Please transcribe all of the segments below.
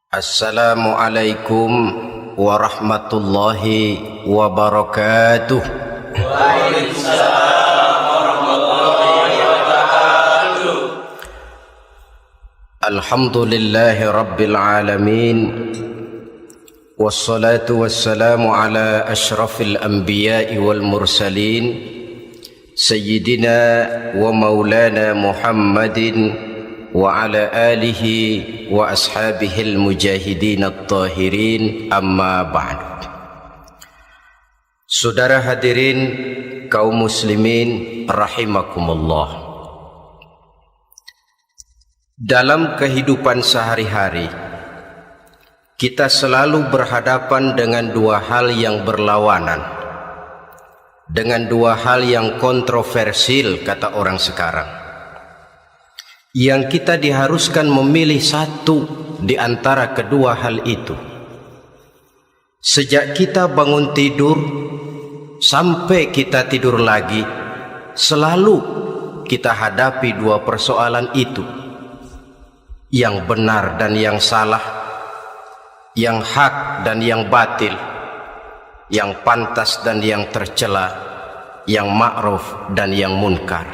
Assalamualaikum warahmatullahi wabarakatuh. Waalaikumsalam warahmatullahi wabarakatuh. Alhamdulillahi rabbil alamin. Wassalatu wassalamu ala ashrafil anbiya'i wal mursalin Sayyidina wa maulana Muhammadin wa ala alihi wa ashabihil mujahidin at-tahirin, amma ba'd. Saudara hadirin kaum muslimin rahimakumullah. Dalam kehidupan sehari-hari kita selalu berhadapan dengan dua hal yang berlawanan, dengan dua hal yang kontroversial kata orang sekarang, yang kita diharuskan memilih satu di antara kedua hal itu. Sejak kita bangun tidur sampai kita tidur lagi, selalu kita hadapi dua persoalan itu, yang benar dan yang salah, yang hak dan yang batil, yang pantas dan yang tercela, yang ma'ruf dan yang munkar.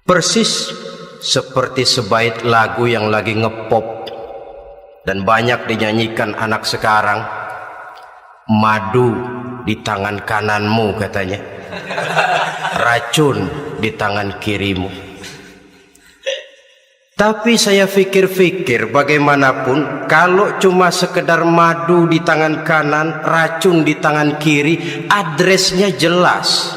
Persis seperti sebait lagu yang lagi ngepop dan banyak dinyanyikan anak sekarang, madu di tangan kananmu katanya, racun di tangan kirimu. Tapi saya fikir-fikir, bagaimanapun kalau cuma sekedar madu di tangan kanan, racun di tangan kiri, adresnya jelas.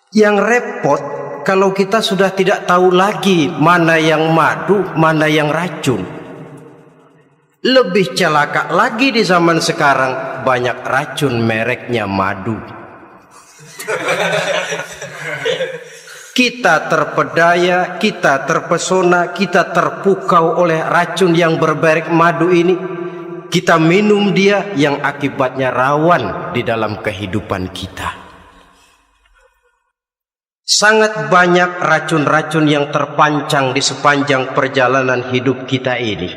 Yang repot kalau kita sudah tidak tahu lagi mana yang madu, mana yang racun. Lebih celaka lagi di zaman sekarang, banyak racun mereknya madu. Kita terpedaya, kita terpesona, kita terpukau oleh racun yang bermerek madu ini. Kita minum dia, yang akibatnya rawan di dalam kehidupan kita. Sangat banyak racun-racun yang terpancang di sepanjang perjalanan hidup kita ini.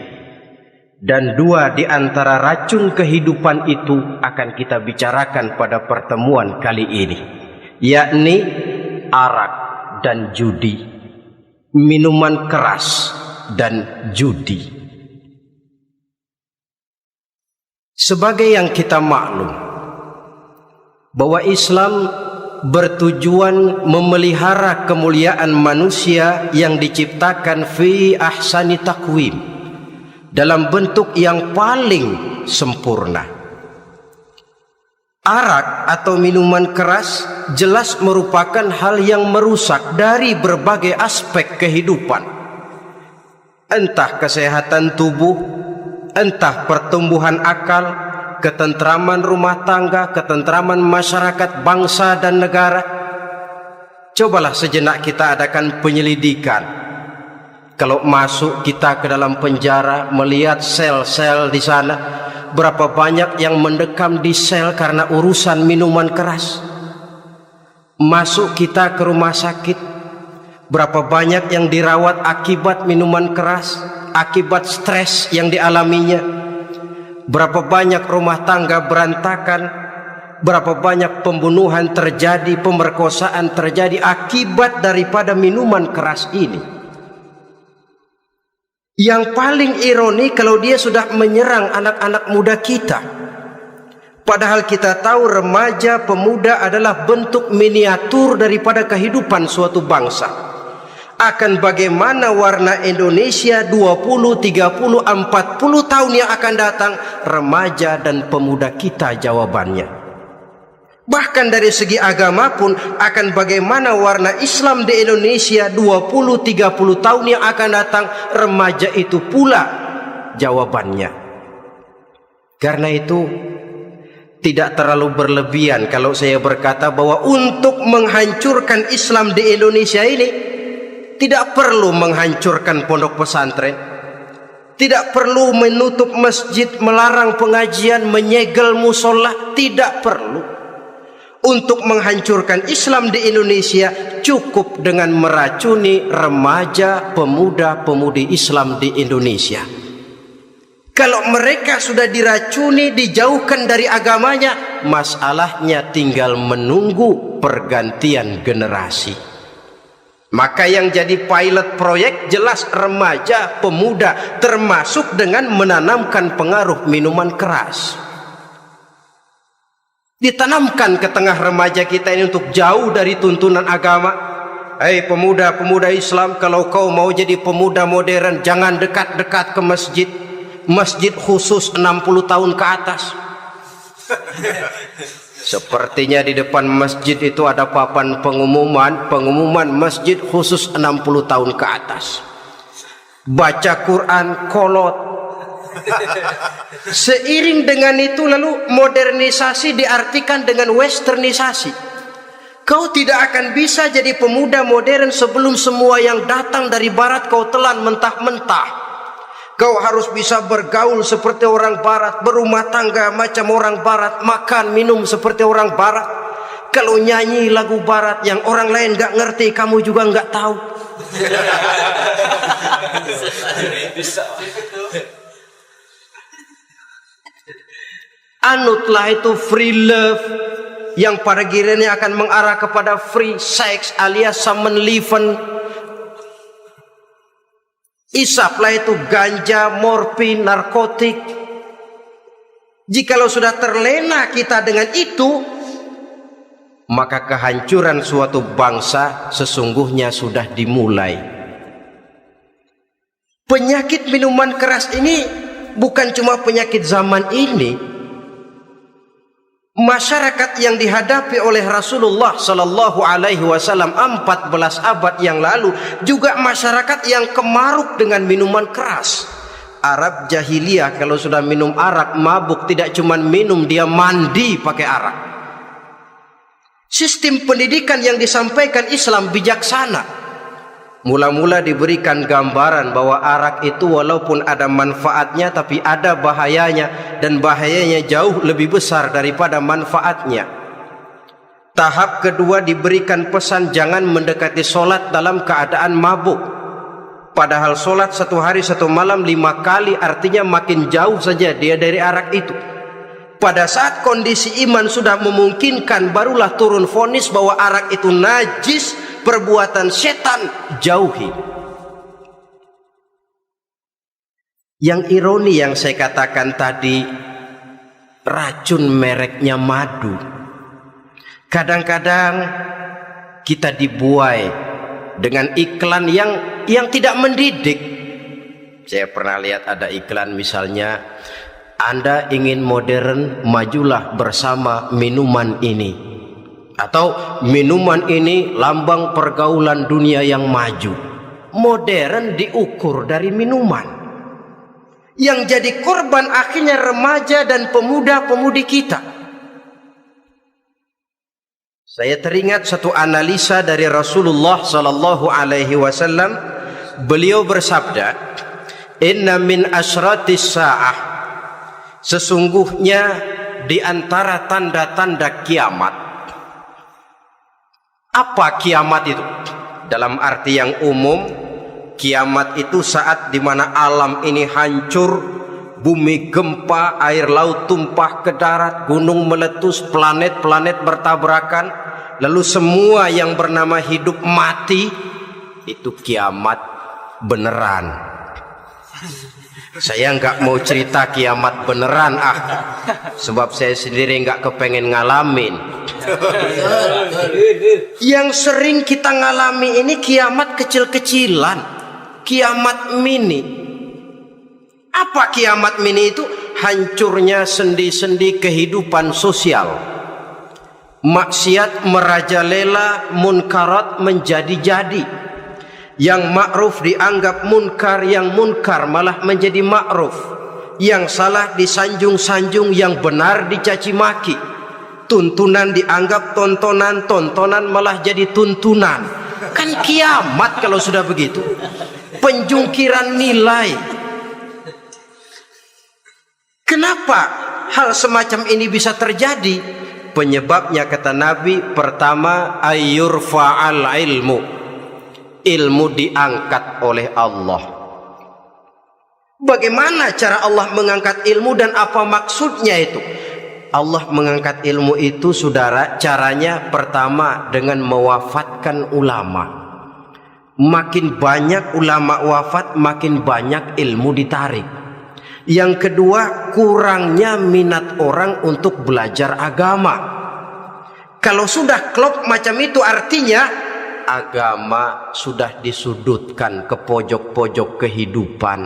Dan dua di antara racun kehidupan itu akan kita bicarakan pada pertemuan kali ini, yakni arak dan judi, minuman keras dan judi. Sebagai yang kita maklum bahwa Islam bertujuan memelihara kemuliaan manusia yang diciptakan fi ahsani taqwim, dalam bentuk yang paling sempurna. Arak atau minuman keras jelas merupakan hal yang merusak dari berbagai aspek kehidupan, entah kesehatan tubuh, entah pertumbuhan akal, ketentraman rumah tangga, ketentraman masyarakat, bangsa dan negara. Cobalah sejenak kita adakan penyelidikan. Kalau masuk kita ke dalam penjara, melihat sel-sel di sana, berapa banyak yang mendekam di sel karena urusan minuman keras. Masuk kita ke rumah sakit, berapa banyak yang dirawat akibat minuman keras, akibat stres yang dialaminya. Berapa banyak rumah tangga berantakan, berapa banyak pembunuhan terjadi, pemerkosaan terjadi akibat daripada minuman keras ini. Yang paling ironi kalau dia sudah menyerang anak-anak muda kita. Padahal kita tahu remaja pemuda adalah bentuk miniatur daripada kehidupan suatu bangsa. Akan bagaimana warna Indonesia 20, 30, 40 tahun yang akan datang, remaja dan pemuda kita jawabannya. Bahkan dari segi agama pun, akan bagaimana warna Islam di Indonesia 20, 30 tahun yang akan datang, remaja itu pula jawabannya. Karena itu tidak terlalu berlebihan kalau saya berkata bahwa untuk menghancurkan Islam di Indonesia ini tidak perlu menghancurkan pondok pesantren, tidak perlu menutup masjid, melarang pengajian, menyegel musola, tidak perlu. Untuk menghancurkan Islam di Indonesia cukup dengan meracuni remaja, pemuda, pemudi Islam di Indonesia. Kalau mereka sudah diracuni, dijauhkan dari agamanya, masalahnya tinggal menunggu pergantian generasi. Maka yang jadi pilot proyek jelas remaja, pemuda, termasuk dengan menanamkan pengaruh minuman keras. Ditanamkan ke tengah remaja kita ini untuk jauh dari tuntunan agama. Hei pemuda-pemuda Islam, kalau kau mau jadi pemuda modern, jangan dekat-dekat ke masjid. Masjid khusus 60 tahun ke atas. Sepertinya di depan masjid itu ada papan pengumuman masjid khusus 60 tahun ke atas. Baca Quran kolot. Seiring dengan itu lalu modernisasi diartikan dengan westernisasi. Kau tidak akan bisa jadi pemuda modern sebelum semua yang datang dari barat kau telan mentah-mentah. Kau harus bisa bergaul seperti orang barat, berumah tangga macam orang barat, makan minum seperti orang barat. Kalau nyanyi lagu barat yang orang lain gak ngerti, kamu juga gak tahu. Anutlah itu free love, yang pada gilirannya akan mengarah kepada free sex alias samenleven. Isaplah itu ganja, morfin, narkotik. Jikalau sudah terlena kita dengan itu, maka kehancuran suatu bangsa sesungguhnya sudah dimulai. Penyakit minuman keras ini bukan cuma penyakit zaman ini. Masyarakat yang dihadapi oleh Rasulullah Sallallahu Alaihi Wasallam 14 abad yang lalu juga masyarakat yang kemaruk dengan minuman keras. Arab jahiliyah kalau sudah minum arak mabuk, tidak cuma minum, dia mandi pakai arak. Sistem pendidikan yang disampaikan Islam bijaksana. Mula-mula diberikan gambaran bahwa arak itu walaupun ada manfaatnya tapi ada bahayanya, dan bahayanya jauh lebih besar daripada manfaatnya. Tahap kedua diberikan pesan jangan mendekati solat dalam keadaan mabuk. Padahal solat 1 hari 1 malam 5 kali, artinya makin jauh saja dia dari arak itu. Pada saat kondisi iman sudah memungkinkan, barulah turun vonis bahwa arak itu najis, perbuatan setan, jauhi. Yang ironi yang saya katakan tadi, racun mereknya madu. Kadang-kadang kita dibuai dengan iklan yang tidak mendidik. Saya pernah lihat ada iklan misalnya, Anda ingin modern, majulah bersama minuman ini. Atau minuman ini lambang pergaulan dunia yang maju. Modern diukur dari minuman. Yang jadi korban akhirnya remaja dan pemuda-pemudi kita. Saya teringat satu analisa dari Rasulullah Sallallahu Alaihi Wasallam. Beliau bersabda, Inna min asratis sa'ah, sesungguhnya di antara tanda-tanda kiamat. Apa kiamat itu? Dalam arti yang umum, kiamat itu saat dimana alam ini hancur, bumi gempa, air laut tumpah ke darat, gunung meletus, planet-planet bertabrakan, lalu semua yang bernama hidup mati. Itu kiamat beneran. Saya nggak mau cerita kiamat beneran sebab saya sendiri nggak kepengen ngalamin. Yang sering kita ngalami ini kiamat kecil-kecilan, kiamat mini. Apa kiamat mini itu? Hancurnya sendi-sendi kehidupan sosial. Maksiat merajalela, munkarat menjadi-jadi. Yang ma'ruf dianggap munkar, yang munkar malah menjadi ma'ruf. Yang salah disanjung-sanjung, yang benar dicaci maki. Tuntunan dianggap tontonan, tontonan malah jadi tuntunan. Kan kiamat kalau sudah begitu. Penjungkiran nilai. Kenapa hal semacam ini bisa terjadi? Penyebabnya kata Nabi, pertama ayyurfa'al ilmu. Ilmu diangkat oleh Allah. Bagaimana cara Allah mengangkat ilmu dan apa maksudnya itu? Allah mengangkat ilmu itu, saudara, caranya pertama dengan mewafatkan ulama. Makin banyak ulama wafat, makin banyak ilmu ditarik. Yang kedua, kurangnya minat orang untuk belajar agama. Kalau sudah klop macam itu, artinya agama sudah disudutkan ke pojok-pojok kehidupan.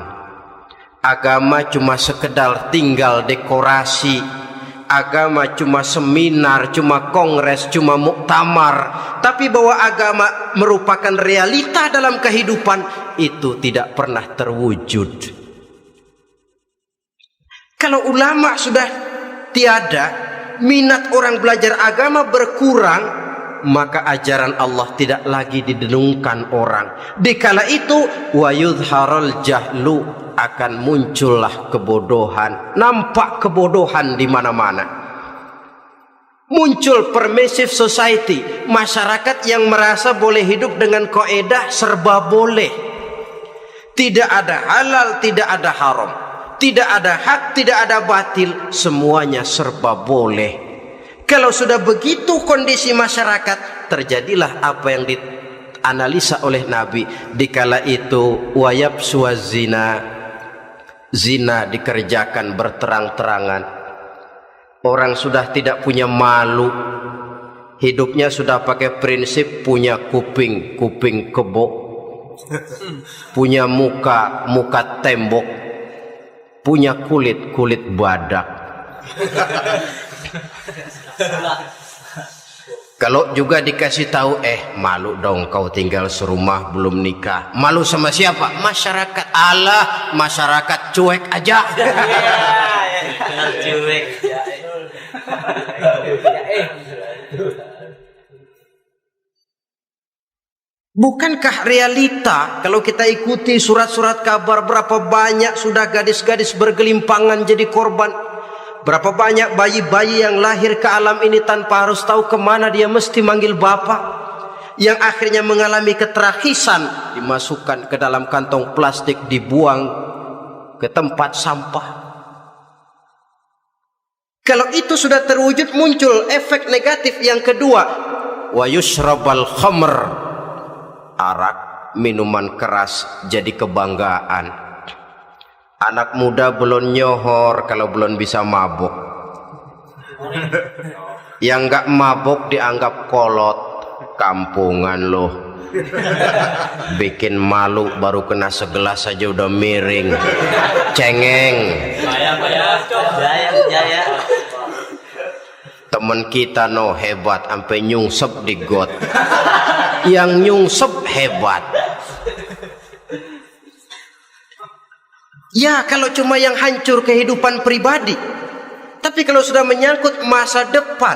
Agama cuma sekedar tinggal dekorasi. Agama cuma seminar, cuma kongres, cuma muktamar. Tapi bahwa agama merupakan realita dalam kehidupan, itu tidak pernah terwujud. Kalau ulama sudah tiada, minat orang belajar agama berkurang, maka ajaran Allah tidak lagi didenungkan orang. Dikala itu wa yudharul jahlu, akan muncullah kebodohan. Nampak kebodohan di mana-mana. Muncul permissive society, masyarakat yang merasa boleh hidup dengan kaidah serba boleh. Tidak ada halal, tidak ada haram, tidak ada hak, tidak ada batil, semuanya serba boleh. Kalau sudah begitu kondisi masyarakat, terjadilah apa yang dianalisa oleh Nabi. Dikala itu wayabsu zina, zina dikerjakan berterang-terangan. Orang sudah tidak punya malu. Hidupnya sudah pakai prinsip punya kuping, kuping kebo. Punya muka, muka tembok. Punya kulit, kulit badak. Kalau juga dikasih tahu, malu dong kau tinggal serumah belum nikah. Malu sama siapa? Masyarakat. Allah, masyarakat cuek aja. Cuek. Bukankah realita kalau kita ikuti surat-surat kabar, berapa banyak sudah gadis-gadis bergelimpangan jadi korban? Berapa banyak bayi-bayi yang lahir ke alam ini tanpa harus tahu kemana dia mesti manggil bapak, yang akhirnya mengalami keterakisan, dimasukkan ke dalam kantong plastik, dibuang ke tempat sampah. Kalau itu sudah terwujud, muncul efek negatif yang kedua, wa yushrabal khamr, arak, minuman keras jadi kebanggaan. Anak muda belum nyohor kalau belum bisa mabuk. Yang enggak mabuk dianggap kolot. Kampungan loh. Bikin malu, baru kena segelas saja udah miring. Cengeng. Jaya. Temen kita hebat sampai nyungsep di got. Yang nyungsep hebat. Ya, kalau cuma yang hancur kehidupan pribadi. Tapi kalau sudah menyangkut masa depan,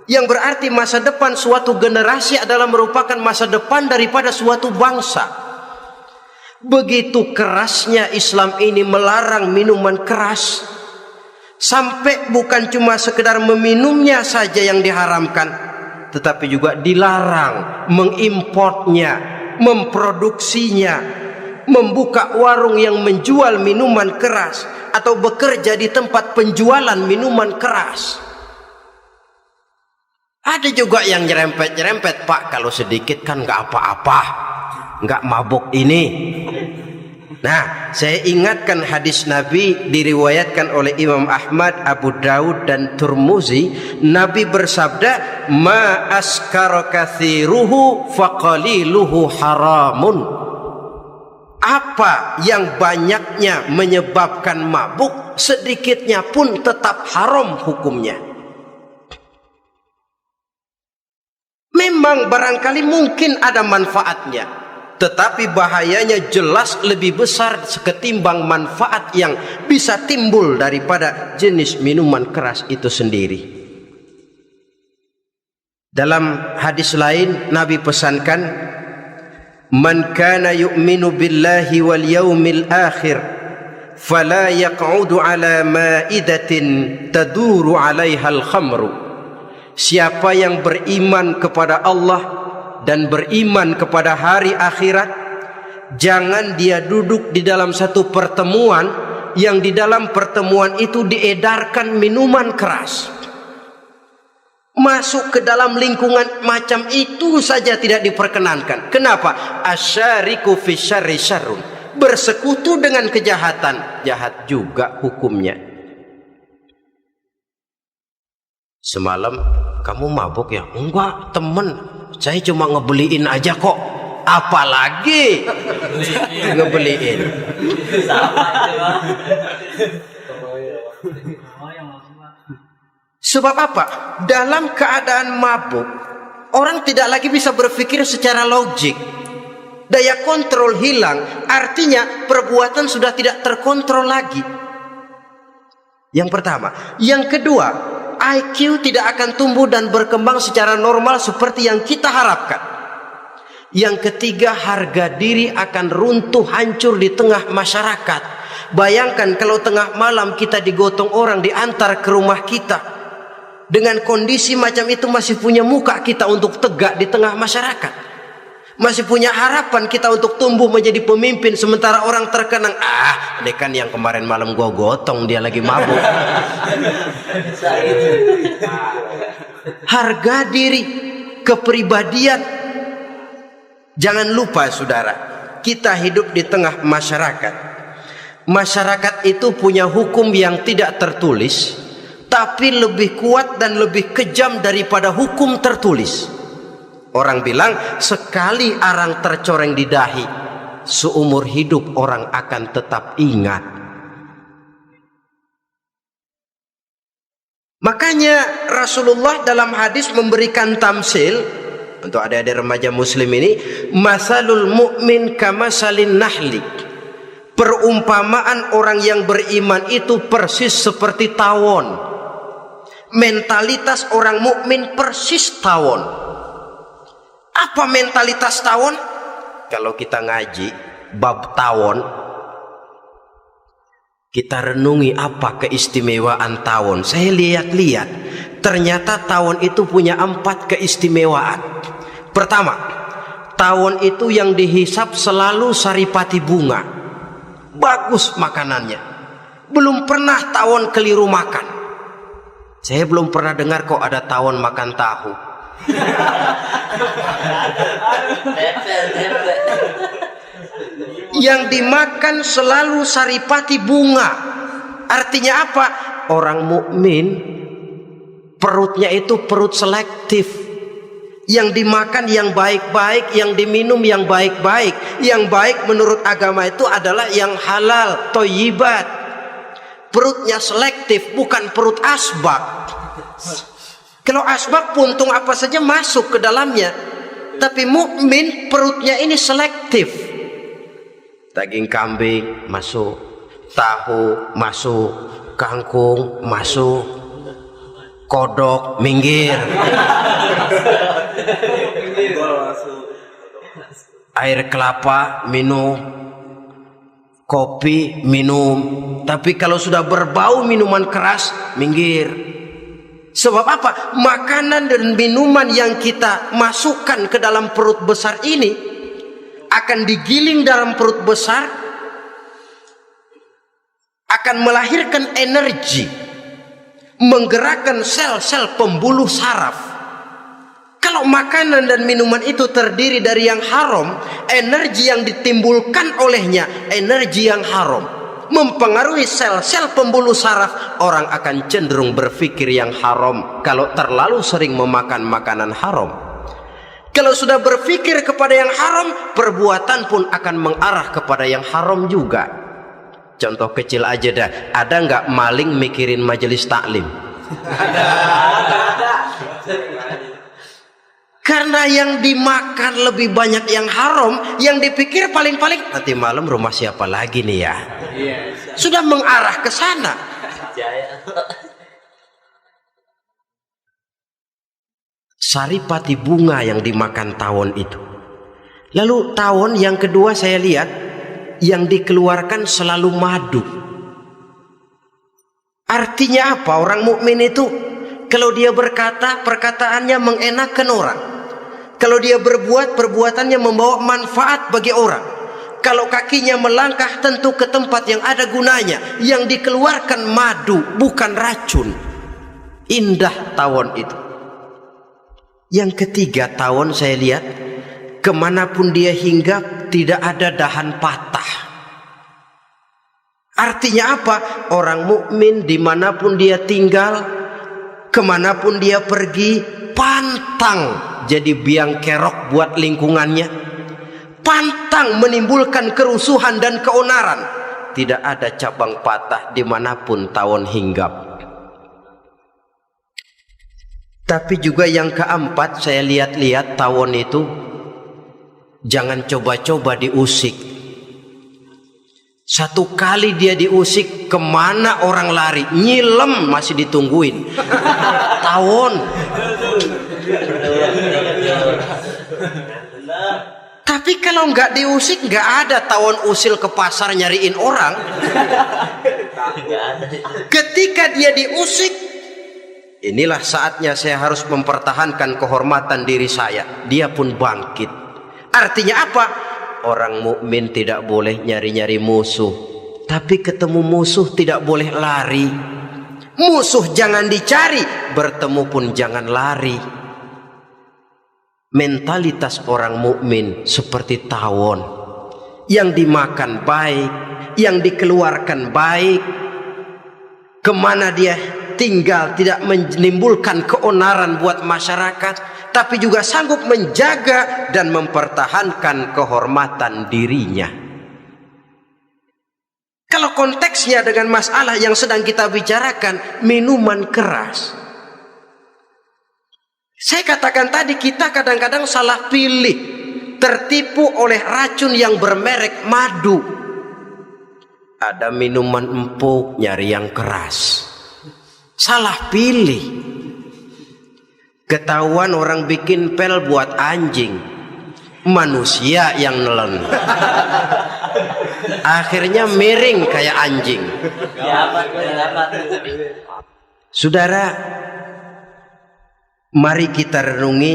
yang berarti masa depan suatu generasi adalah merupakan masa depan daripada suatu bangsa. Begitu kerasnya Islam ini melarang minuman keras, sampai bukan cuma sekedar meminumnya saja yang diharamkan, tetapi juga dilarang mengimportnya, memproduksinya, membuka warung yang menjual minuman keras, atau bekerja di tempat penjualan minuman keras. Ada juga yang nyerempet-nyerempet, Pak, kalau sedikit kan nggak apa-apa, nggak mabuk ini. Nah, saya ingatkan hadis Nabi diriwayatkan oleh Imam Ahmad, Abu Daud dan Turmuzi. Nabi bersabda, ma askara kathiruhu faqaliluhu haramun. Apa yang banyaknya menyebabkan mabuk, sedikitnya pun tetap haram hukumnya. Memang barangkali mungkin ada manfaatnya, tetapi bahayanya jelas lebih besar ketimbang manfaat yang bisa timbul daripada jenis minuman keras itu sendiri. Dalam hadis lain Nabi pesankan, man kana yu'minu billahi wal yawmil akhir fala yaq'udu ala ma'idatin taduru 'alaiha al-khamru. Siapa yang beriman kepada Allah dan beriman kepada hari akhirat, jangan dia duduk di dalam satu pertemuan yang di dalam pertemuan itu diedarkan minuman keras. Masuk ke dalam lingkungan macam itu saja tidak diperkenankan. Kenapa? Asyariku fi syarri syarrun. Bersekutu dengan kejahatan, jahat juga hukumnya. Semalam kamu mabuk ya? Enggak, temen, saya cuma ngebeliin aja kok. Apalagi ngebeliin. Sebab apa? Dalam keadaan mabuk, orang tidak lagi bisa berpikir secara logik. Daya kontrol hilang, artinya perbuatan sudah tidak terkontrol lagi. Yang pertama. Yang kedua, IQ tidak akan tumbuh dan berkembang secara normal seperti yang kita harapkan. Yang ketiga, harga diri akan runtuh hancur di tengah masyarakat. Bayangkan kalau tengah malam kita digotong orang, diantar ke rumah kita. Dengan kondisi macam itu masih punya muka kita untuk tegak di tengah masyarakat. Masih punya harapan kita untuk tumbuh menjadi pemimpin. Sementara orang terkenang, dia kan yang kemarin malam gua gotong, dia lagi mabuk. Harga diri, kepribadian. Jangan lupa saudara, kita hidup di tengah masyarakat. Masyarakat itu punya hukum yang tidak tertulis, tapi lebih kuat dan lebih kejam daripada hukum tertulis. Orang bilang, sekali arang tercoreng di dahi, seumur hidup orang akan tetap ingat. Makanya Rasulullah dalam hadis memberikan tamsil untuk adik-adik remaja muslim ini, masalul mu'min kamasalin nahli. Perumpamaan orang yang beriman itu persis seperti tawon. Mentalitas orang mukmin persis tawon. Apa mentalitas tawon? Kalau kita ngaji bab tawon, kita renungi apa keistimewaan tawon. Saya lihat-lihat, ternyata tawon itu punya 4 keistimewaan. Pertama, tawon itu yang dihisap selalu saripati bunga. Bagus makanannya. Belum pernah tawon keliru makan. Saya belum pernah dengar kok ada tawon makan tahu. Yang dimakan selalu saripati bunga. Artinya apa? Orang mukmin perutnya itu perut selektif. Yang dimakan yang baik-baik, yang diminum yang baik-baik. Yang baik menurut agama itu adalah yang halal, thayyibat. Perutnya selektif, bukan perut asbak. Kalau asbak puntung apa saja masuk ke dalamnya. Tapi mukmin perutnya ini selektif. Daging kambing masuk, tahu masuk, kangkung masuk, kodok minggir. Air kelapa minum, kopi minum. Tapi kalau sudah berbau minuman keras, minggir. Sebab apa? Makanan dan minuman yang kita masukkan ke dalam perut besar ini akan digiling dalam perut besar, akan melahirkan energi, menggerakkan sel-sel pembuluh saraf. Kalau makanan dan minuman itu terdiri dari yang haram, energi yang ditimbulkan olehnya energi yang haram, mempengaruhi sel-sel pembuluh saraf. Orang akan cenderung berpikir yang haram kalau terlalu sering memakan makanan haram. Kalau sudah berpikir kepada yang haram, perbuatan pun akan mengarah kepada yang haram juga. Contoh kecil aja dah, ada nggak maling mikirin majelis taklim? Ada. Karena yang dimakan lebih banyak yang haram, yang dipikir paling-paling nanti malam rumah siapa lagi nih ya? Sudah mengarah ke sana. Saripati bunga yang dimakan tawon itu. Lalu tawon yang kedua saya lihat yang dikeluarkan selalu madu. Artinya apa? Orang mukmin itu kalau dia berkata, perkataannya mengenakan orang. Kalau dia berbuat, perbuatannya membawa manfaat bagi orang. Kalau kakinya melangkah tentu ke tempat yang ada gunanya, yang dikeluarkan madu bukan racun. Indah tawon itu. Yang ketiga, tawon saya lihat kemanapun dia hinggap tidak ada dahan patah. Artinya apa? Orang mukmin dimanapun dia tinggal, kemanapun dia pergi, pantang jadi biang kerok buat lingkungannya, pantang menimbulkan kerusuhan dan keonaran. Tidak ada cabang patah dimanapun tawon hinggap. Tapi juga yang keempat, saya lihat-lihat tawon itu jangan coba-coba diusik. Satu kali dia diusik, kemana orang lari? Nyilem masih ditungguin. Tawon. Tapi kalau nggak diusik, nggak ada tawon usil ke pasar nyariin orang. Ketika dia diusik, inilah saatnya saya harus mempertahankan kehormatan diri saya. Dia pun bangkit. Artinya apa? Orang mukmin tidak boleh nyari-nyari musuh, tapi ketemu musuh tidak boleh lari. Musuh jangan dicari, bertemu pun jangan lari. Mentalitas orang mukmin seperti tawon, yang dimakan baik, yang dikeluarkan baik, kemana dia tinggal tidak menimbulkan keonaran buat masyarakat, tapi juga sanggup menjaga dan mempertahankan kehormatan dirinya. Kalau konteksnya dengan masalah yang sedang kita bicarakan, minuman keras, saya katakan tadi, kita kadang-kadang salah pilih, tertipu oleh racun yang bermerek madu. Ada minuman empuk, nyari yang keras, salah pilih. Ketahuan orang bikin pel buat anjing, manusia yang nelen. Akhirnya miring kayak anjing. Saudara, mari kita renungi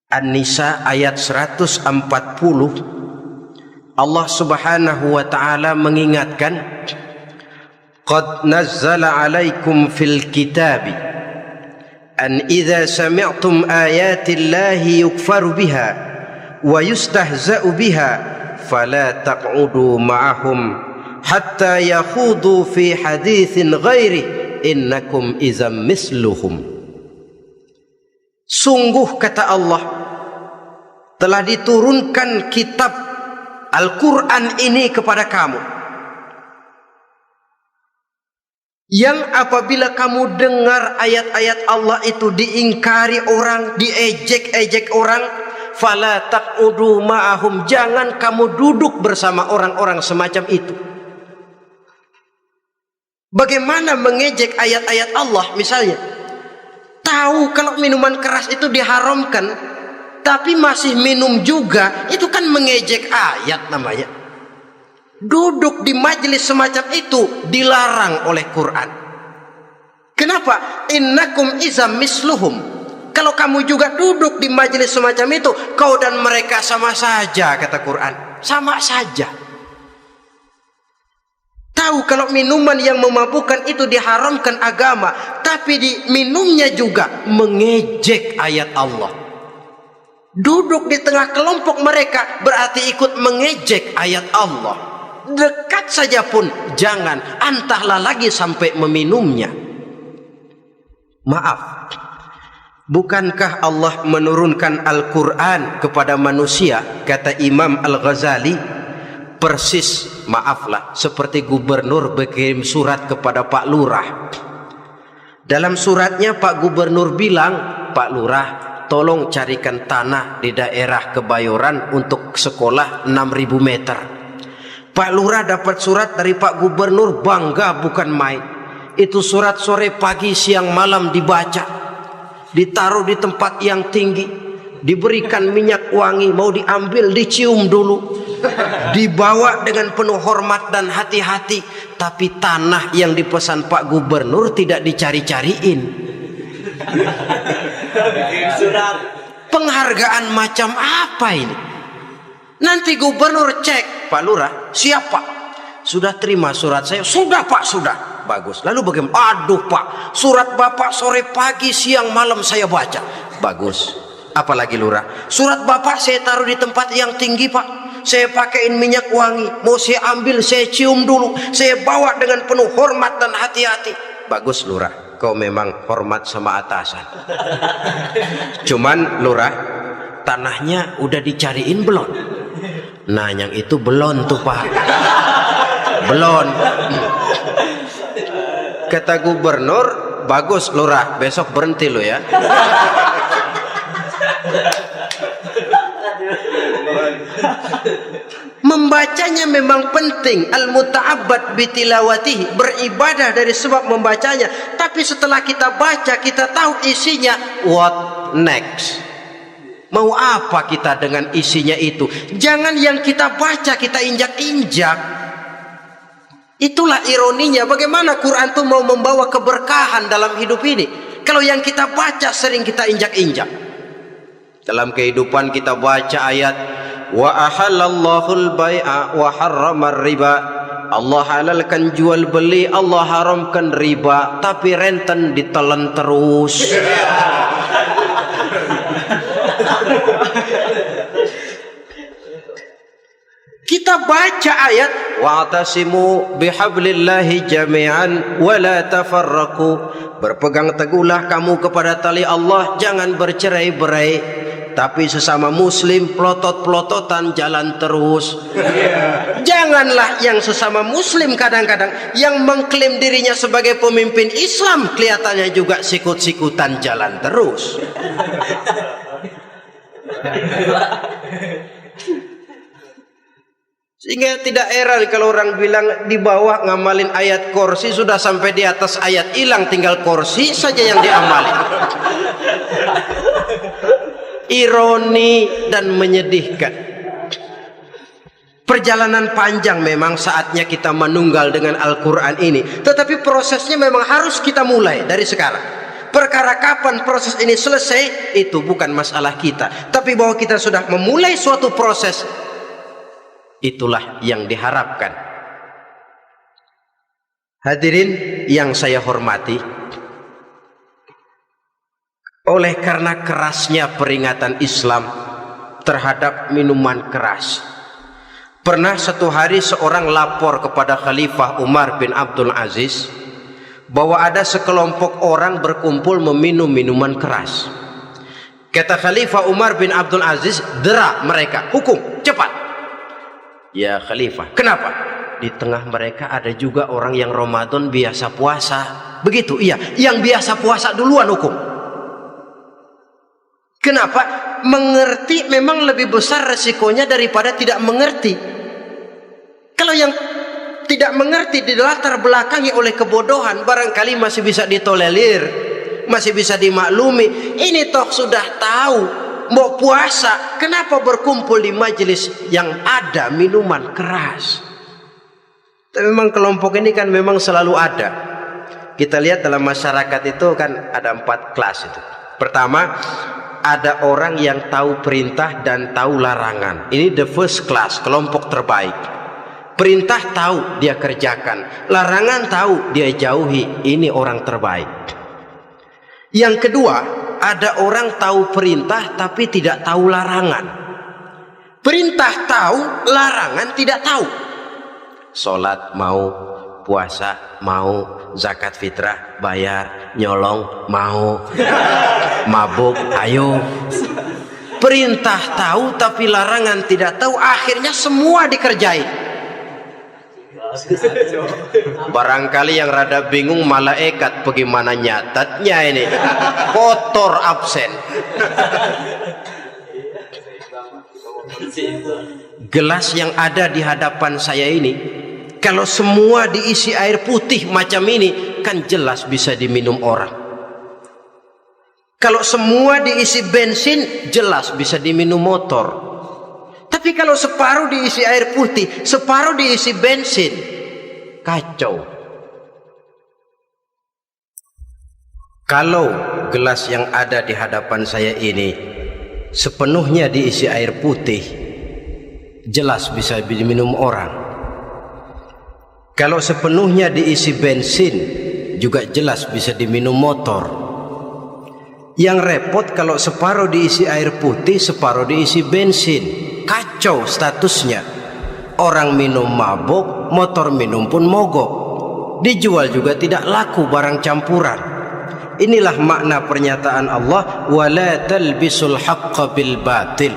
An-Nisa ayat 140. Allah Subhanahu wa taala mengingatkan, "Qad nazzala 'alaikum fil kitabi an idza sami'tum ayati Allahi yukfaru biha wa yustahza'u biha fala taq'udu ma'ahum hatta yakhudu fi haditsin ghairihi innakum idzam misluhum." Sungguh, kata Allah, telah diturunkan kitab Al-Quran ini kepada kamu, yang apabila kamu dengar ayat-ayat Allah itu diingkari orang, diejek-ejek orang, fala taq'udu ma'ahum, jangan kamu duduk bersama orang-orang semacam itu. Bagaimana mengejek ayat-ayat Allah? Misalnya, tahu kalau minuman keras itu diharamkan, tapi masih minum juga, itu kan mengejek ayat namanya. Duduk di majelis semacam itu dilarang oleh Quran. Kenapa? Innakum izam misluhum. Kalau kamu juga duduk di majelis semacam itu, kau dan mereka sama saja, kata Quran. Sama saja. Tahu kalau minuman yang memabukkan itu diharamkan agama, tapi diminumnya juga mengejek ayat Allah. Duduk di tengah kelompok mereka berarti ikut mengejek ayat Allah. Dekat saja pun jangan, entahlah lagi sampai meminumnya. Maaf, bukankah Allah menurunkan Al-Quran kepada manusia? Kata Imam Al-Ghazali, persis, maaflah, seperti gubernur berkirim surat kepada Pak Lurah. Dalam suratnya Pak Gubernur bilang, Pak Lurah, tolong carikan tanah di daerah Kebayoran untuk sekolah 6.000 meter. Pak Lurah dapat surat dari Pak Gubernur, bangga bukan main. Itu surat sore, pagi, siang, malam dibaca, ditaruh di tempat yang tinggi, diberikan minyak wangi, mau diambil dicium dulu, dibawa dengan penuh hormat dan hati-hati. Tapi tanah yang dipesan Pak Gubernur tidak dicari-cariin. Penghargaan macam apa ini? Nanti gubernur cek, Pak Lurah, siapa? Sudah terima surat saya? Sudah Pak, sudah. Bagus. Lalu bagaimana? Aduh Pak, surat Bapak sore pagi siang malam saya baca. Bagus. Apalagi Lurah? Surat Bapak saya taruh di tempat yang tinggi Pak. Saya pakaiin minyak wangi. Mau saya ambil, saya cium dulu. Saya bawa dengan penuh hormat dan hati-hati. Bagus Lurah, kau memang hormat sama atasan. Cuman Lurah, tanahnya udah dicariin belum? Nah yang itu belum tuh Pak. Belum. Kata gubernur, bagus Lurah, besok berhenti lo ya. Membacanya memang penting, al-muta'abbad bitilawatihi, beribadah dari sebab membacanya. Tapi setelah kita baca, kita tahu isinya, what next? Mau apa kita dengan isinya itu? Jangan yang kita baca kita injak-injak. Itulah ironinya, bagaimana Quran itu mau membawa keberkahan dalam hidup ini. Kalau yang kita baca sering kita injak-injak. Dalam kehidupan kita baca ayat wa ahallallahu al-bai'a wa harramar riba. Allah halalkan jual beli, Allah haramkan riba, tapi renten ditelan terus. Kita baca ayat wa'tasimu bihablillahi jami'an wa la tafarraqu. Berpegang teguhlah kamu kepada tali Allah, jangan bercerai-berai. Tapi sesama muslim pelotot-pelototan jalan terus. Janganlah yang sesama muslim kadang-kadang yang mengklaim dirinya sebagai pemimpin Islam kelihatannya juga sikut-sikutan jalan terus. Sehingga tidak heran kalau orang bilang di bawah ngamalin ayat kursi, sudah sampai di atas ayat hilang, tinggal kursi saja yang diamalin. Ironi dan menyedihkan. Perjalanan panjang memang, saatnya kita menunggal dengan Al-Quran ini. Tetapi prosesnya memang harus kita mulai dari sekarang. Perkara kapan proses ini selesai, itu bukan masalah kita. Tapi bahwa kita sudah memulai suatu proses, itulah yang diharapkan. Hadirin yang saya hormati, oleh karena kerasnya peringatan Islam terhadap minuman keras, pernah satu hari seorang lapor kepada Khalifah Umar bin Abdul Aziz bahwa ada sekelompok orang berkumpul meminum minuman keras. Kata Khalifah Umar bin Abdul Aziz, dera mereka, hukum, cepat. Ya Khalifah, kenapa? Di tengah mereka ada juga orang yang Ramadan biasa puasa. Begitu, iya, yang biasa puasa duluan hukum. Kenapa? Mengerti memang lebih besar resikonya daripada tidak mengerti. Kalau yang tidak mengerti dilatar belakangi oleh kebodohan, barangkali masih bisa ditolerir, masih bisa dimaklumi. Ini toh sudah tahu mau puasa, kenapa berkumpul di majelis yang ada minuman keras? Tapi memang kelompok ini kan memang selalu ada. Kita lihat dalam masyarakat itu kan ada 4 kelas itu. Pertama, ada orang yang tahu perintah dan tahu larangan. Ini the first class, kelompok terbaik. Perintah tahu dia kerjakan, larangan tahu dia jauhi. Ini orang terbaik. Yang kedua, ada orang tahu perintah tapi tidak tahu larangan. Perintah tahu, larangan tidak tahu. Sholat mau, puasa mau, zakat fitrah bayar, nyolong mau, mabuk ayo. Perintah tahu tapi larangan tidak tahu, akhirnya semua dikerjain. Barangkali yang rada bingung malaikat bagaimana nyatatnya ini, kotor absen. Gelas yang ada di hadapan saya ini, kalau semua diisi air putih macam ini, kan jelas bisa diminum orang. Kalau semua diisi bensin, jelas bisa diminum motor. Tapi kalau separuh diisi air putih, separuh diisi bensin, kacau. Kalau gelas yang ada di hadapan saya ini sepenuhnya diisi air putih, jelas bisa diminum orang. Kalau sepenuhnya diisi bensin juga jelas bisa diminum motor. Yang repot kalau separuh diisi air putih, separuh diisi bensin. Kacau statusnya. Orang minum mabuk, motor minum pun mogok. Dijual juga tidak laku barang campuran. Inilah makna pernyataan Allah, wala talbisul haqqa bil batil.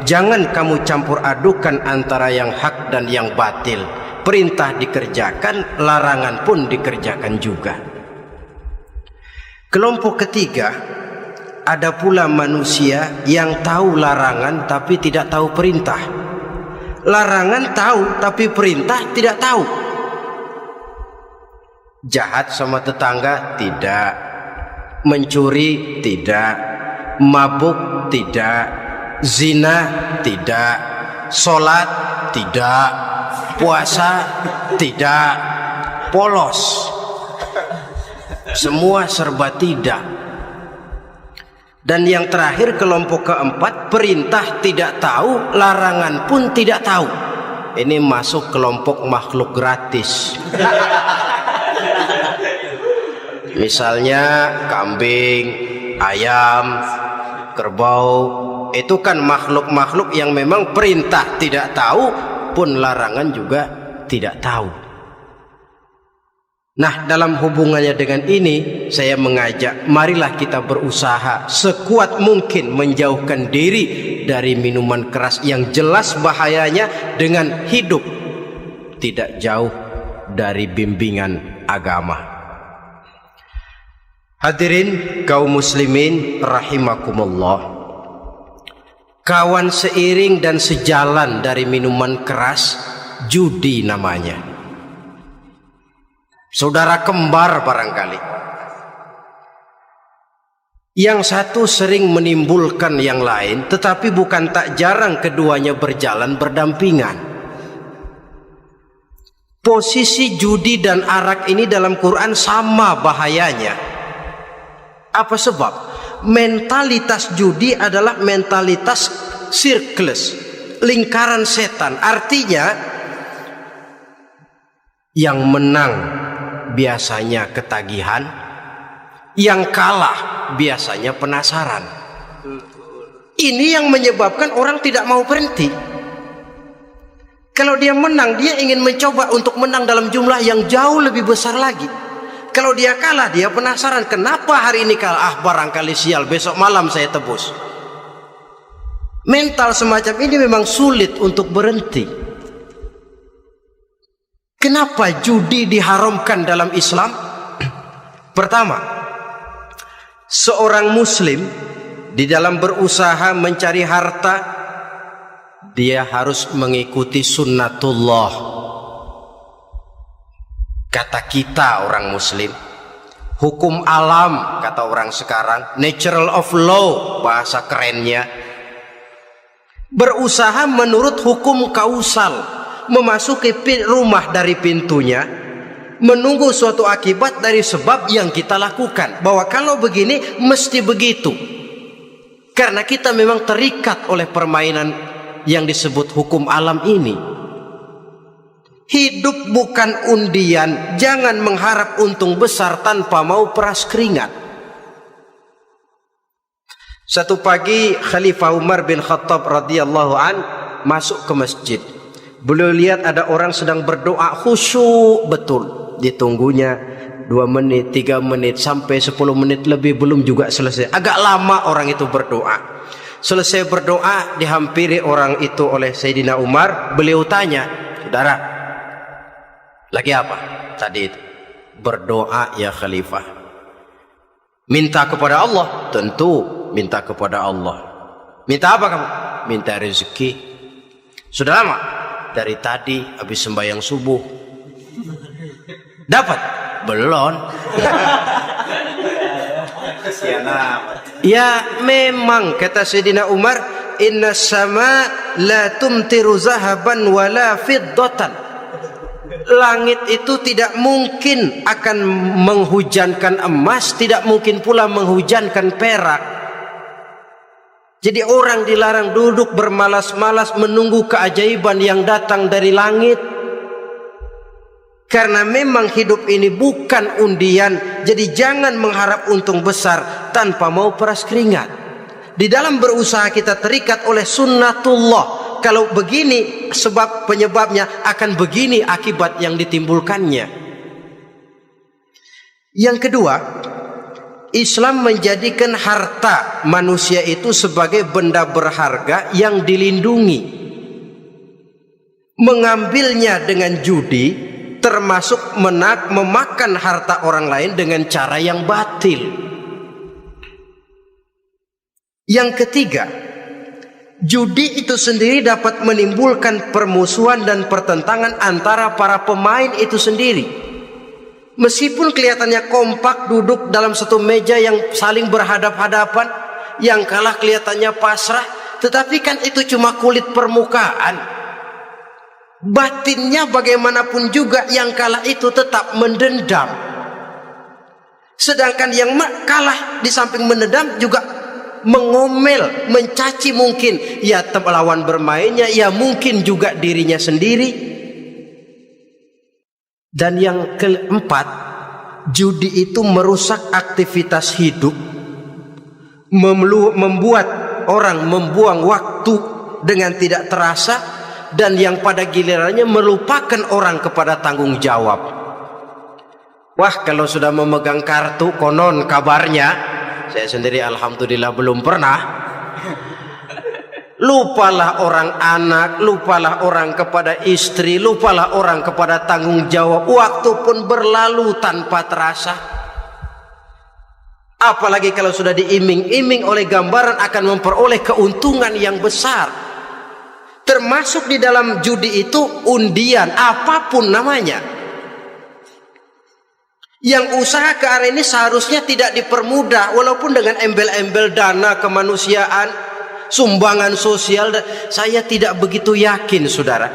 Jangan kamu campur adukan antara yang hak dan yang batil. Perintah dikerjakan, larangan pun dikerjakan juga. Kelompok ketiga, ada pula manusia yang tahu larangan tapi tidak tahu perintah. Larangan tahu tapi perintah tidak tahu. Jahat sama tetangga tidak, mencuri tidak, mabuk tidak, zina tidak, sholat tidak, puasa tidak, polos, semua serba tidak. Dan yang terakhir, kelompok keempat, perintah tidak tahu, larangan pun tidak tahu. Ini masuk kelompok makhluk gratis. Misalnya kambing, ayam, kerbau, itu kan makhluk-makhluk yang memang perintah tidak tahu pun larangan juga tidak tahu. Nah, dalam hubungannya dengan ini saya mengajak, marilah kita berusaha sekuat mungkin menjauhkan diri dari minuman keras yang jelas bahayanya dengan hidup tidak jauh dari bimbingan agama. Hadirin kaum muslimin rahimakumullah. Kawan seiring dan sejalan dari minuman keras, judi namanya. Saudara kembar barangkali. Yang satu sering menimbulkan yang lain, tetapi bukan tak jarang keduanya berjalan berdampingan. Posisi judi dan arak ini dalam Quran sama bahayanya. Apa sebab? Mentalitas judi adalah mentalitas sirkelus, lingkaran setan. Artinya yang menang biasanya ketagihan, yang kalah biasanya penasaran. Ini yang menyebabkan orang tidak mau berhenti. Kalau dia menang, dia ingin mencoba untuk menang dalam jumlah yang jauh lebih besar lagi. Kalau dia kalah, dia penasaran, kenapa hari ini kalah? Barangkali sial, besok malam saya tebus. Mental semacam ini memang sulit untuk berhenti. Kenapa judi diharamkan dalam Islam? Pertama, seorang muslim di dalam berusaha mencari harta, dia harus mengikuti sunnatullah. Kata kita orang muslim, hukum alam kata orang sekarang, natural of law bahasa kerennya. Berusaha menurut hukum kausal, memasuki rumah dari pintunya, menunggu suatu akibat dari sebab yang kita lakukan, bahwa kalau begini mesti begitu. Karena kita memang terikat oleh permainan yang disebut hukum alam ini. Hidup bukan undian, jangan mengharap untung besar tanpa mau peras keringat. Satu pagi Khalifah Umar bin Khattab radhiyallahu an masuk ke masjid. Beliau lihat ada orang sedang berdoa khusyuk betul. Ditunggunya 2 menit, 3 menit, sampai 10 menit lebih belum juga selesai. Agak lama orang itu berdoa. Selesai berdoa, dihampiri orang itu oleh Sayyidina Umar. Beliau tanya, saudara, lagi apa tadi itu? Berdoa ya Khalifah. Minta kepada Allah? Tentu minta kepada Allah. Minta apa kamu? Minta rezeki. Sudah lama? Dari tadi habis sembahyang subuh. Dapat? Belum. Ya memang kata Sayyidina Umar, inna sama la tumtiru zahaban wala fiddatan. Langit itu tidak mungkin akan menghujankan emas, tidak mungkin pula menghujankan perak. Jadi orang dilarang duduk bermalas-malas menunggu keajaiban yang datang dari langit. Karena memang hidup ini bukan undian. Jadi jangan mengharap untung besar tanpa mau peras keringat. Di dalam berusaha kita terikat oleh sunnatullah. Kalau begini sebab penyebabnya, akan begini akibat yang ditimbulkannya. Yang kedua, Islam menjadikan harta manusia itu sebagai benda berharga yang dilindungi. Mengambilnya dengan judi termasuk memakan harta orang lain dengan cara yang batil. Yang ketiga, judi itu sendiri dapat menimbulkan permusuhan dan pertentangan antara para pemain itu sendiri. Meskipun kelihatannya kompak duduk dalam satu meja yang saling berhadap-hadapan, yang kalah kelihatannya pasrah, tetapi kan itu cuma kulit permukaan. Batinnya bagaimanapun juga yang kalah itu tetap mendendam. Sedangkan yang kalah di samping mendendam juga mengomel, mencaci mungkin ya lawan bermainnya, ya mungkin juga dirinya sendiri. Dan yang keempat, judi itu merusak aktivitas hidup, membuat orang membuang waktu dengan tidak terasa, dan yang pada gilirannya melupakan orang kepada tanggung jawab. Wah, kalau sudah memegang kartu, konon kabarnya, saya sendiri alhamdulillah belum pernah, lupalah orang anak, lupalah orang kepada istri, lupalah orang kepada tanggung jawab. Waktu pun berlalu tanpa terasa. Apalagi kalau sudah diiming-iming oleh gambaran akan memperoleh keuntungan yang besar. Termasuk di dalam judi itu undian, apapun namanya. Yang usaha ke arah ini seharusnya tidak dipermudah, walaupun dengan embel-embel dana kemanusiaan, sumbangan sosial. Saya tidak begitu yakin, saudara,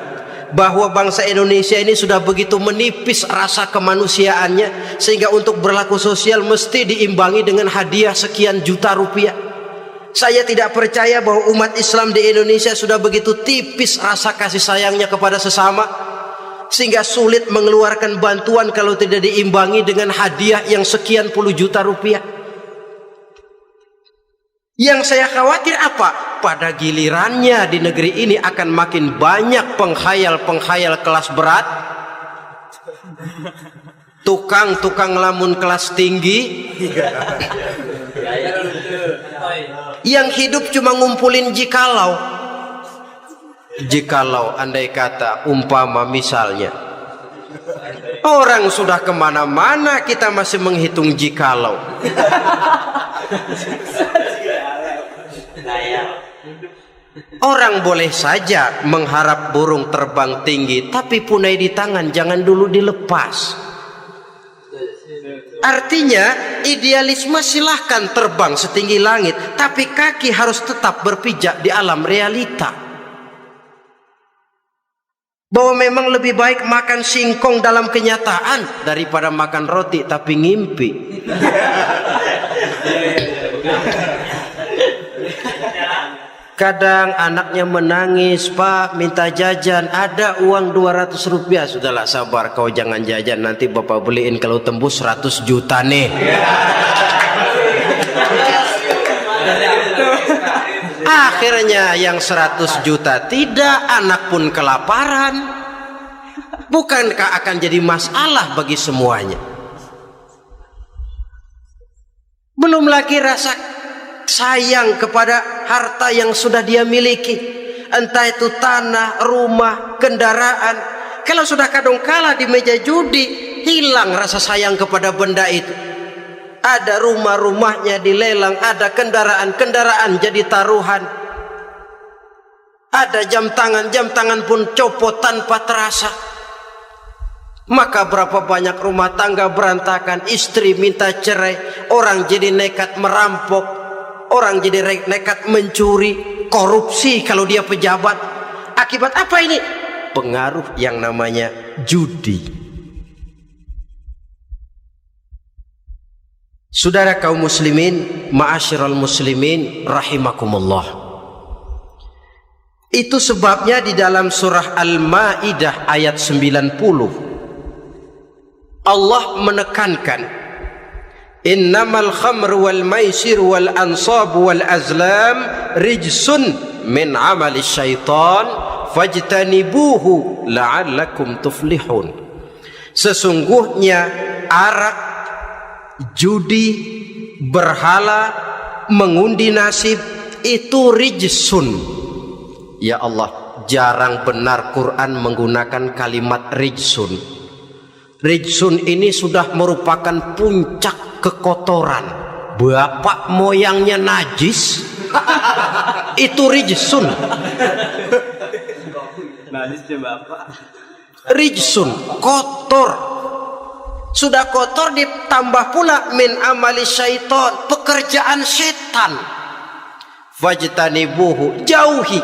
bahwa bangsa Indonesia ini sudah begitu menipis rasa kemanusiaannya sehingga untuk berlaku sosial mesti diimbangi dengan hadiah sekian juta rupiah. Saya tidak percaya bahwa umat Islam di Indonesia sudah begitu tipis rasa kasih sayangnya kepada sesama sehingga sulit mengeluarkan bantuan kalau tidak diimbangi dengan hadiah yang sekian puluh juta rupiah. Yang saya khawatir apa? Pada gilirannya di negeri ini akan makin banyak penghayal-penghayal kelas berat, tukang-tukang lamun kelas tinggi, yang hidup cuma ngumpulin jikalau. Jikalau, andai kata, umpama misalnya, orang sudah kemana-mana kita masih menghitung jikalau. Orang boleh saja mengharap burung terbang tinggi, tapi punai di tangan jangan dulu dilepas. Artinya idealisme silahkan terbang setinggi langit, tapi kaki harus tetap berpijak di alam realita. Bahwa memang lebih baik makan singkong dalam kenyataan daripada makan roti tapi ngimpi. Kadang anaknya menangis, Pak minta jajan, ada uang 200 rupiah. Sudahlah sabar, kau jangan jajan, nanti bapak beliin kalau tembus 100 juta nih. Akhirnya yang 100 juta tidak, anak pun kelaparan. Bukankah akan jadi masalah bagi semuanya? Belum lagi rasa sayang kepada harta yang sudah dia miliki, entah itu tanah, rumah, kendaraan. Kalau sudah kadangkala di meja judi, hilang rasa sayang kepada benda itu. Ada rumah-rumahnya dilelang, ada kendaraan-kendaraan jadi taruhan, ada jam tangan pun copot tanpa terasa. Maka berapa banyak rumah tangga berantakan, istri minta cerai, orang jadi nekat merampok, orang jadi nekat mencuri, korupsi kalau dia pejabat. Akibat apa ini? Pengaruh yang namanya judi. Saudara kaum muslimin, ma'asyiral muslimin rahimakumullah. Itu sebabnya di dalam surah Al-Maidah ayat 90 Allah menekankan, innamal khamru wal maisir wal ansab wal azlam rijsun min amali syaitan fajtanibuhu la'allakum tuflihun. Sesungguhnya arak, judi, berhala, mengundi nasib itu rijsun. Ya Allah, jarang benar Quran menggunakan kalimat rijsun. Rijsun ini sudah merupakan puncak kekotoran. Bapak moyangnya najis, itu rijsun. Najisnya bapak. Rijsun, kotor. Sudah kotor ditambah pula min amali syaitan, pekerjaan setan. Fajtanibuhu, jauhi.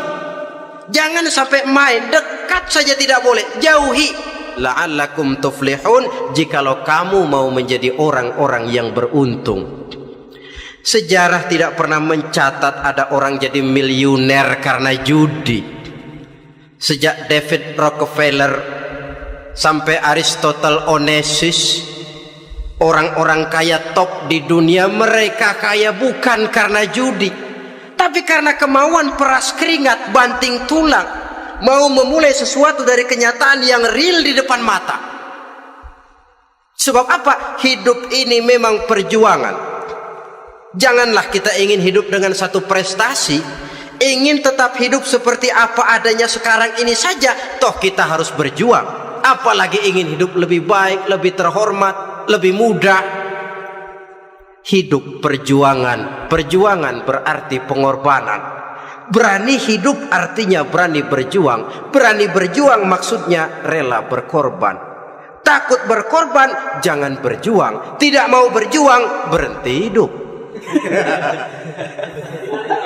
Jangan sampai main, dekat saja tidak boleh, jauhi. La'allakum tuflihun, jikalau kamu mau menjadi orang-orang yang beruntung. Sejarah tidak pernah mencatat ada orang jadi miliuner karena judi. Sejak David Rockefeller sampai Aristotle Onassis, orang-orang kaya top di dunia, mereka kaya bukan karena judi, tapi karena kemauan peras keringat, banting tulang, mau memulai sesuatu dari kenyataan yang real di depan mata. Sebab apa? Hidup ini memang perjuangan. Janganlah kita ingin hidup dengan satu prestasi, ingin tetap hidup seperti apa adanya sekarang ini saja, toh kita harus berjuang. Apalagi ingin hidup lebih baik, lebih terhormat, lebih mudah. Hidup perjuangan. Perjuangan berarti pengorbanan. Berani hidup artinya berani berjuang. Berani berjuang maksudnya rela berkorban. Takut berkorban, jangan berjuang. Tidak mau berjuang, berhenti hidup.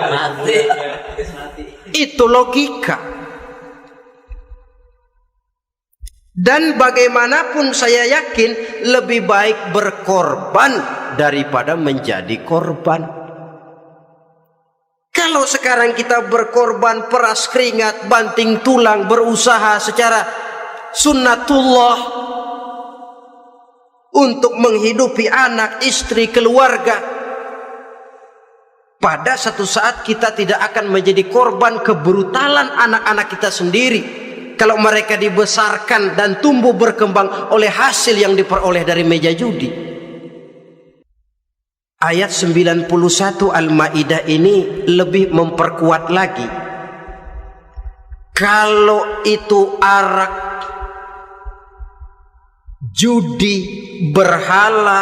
Mati. Itu logika. Dan bagaimanapun saya yakin lebih baik berkorban daripada menjadi korban. Kalau sekarang kita berkorban, peras keringat, banting tulang, berusaha secara sunnatullah untuk menghidupi anak, istri, keluarga, pada satu saat kita tidak akan menjadi korban kebrutalan anak-anak kita sendiri. Kalau mereka dibesarkan dan tumbuh berkembang oleh hasil yang diperoleh dari meja judi. Ayat 91 Al-Maidah ini lebih memperkuat lagi. Kalau itu arak, judi, berhala,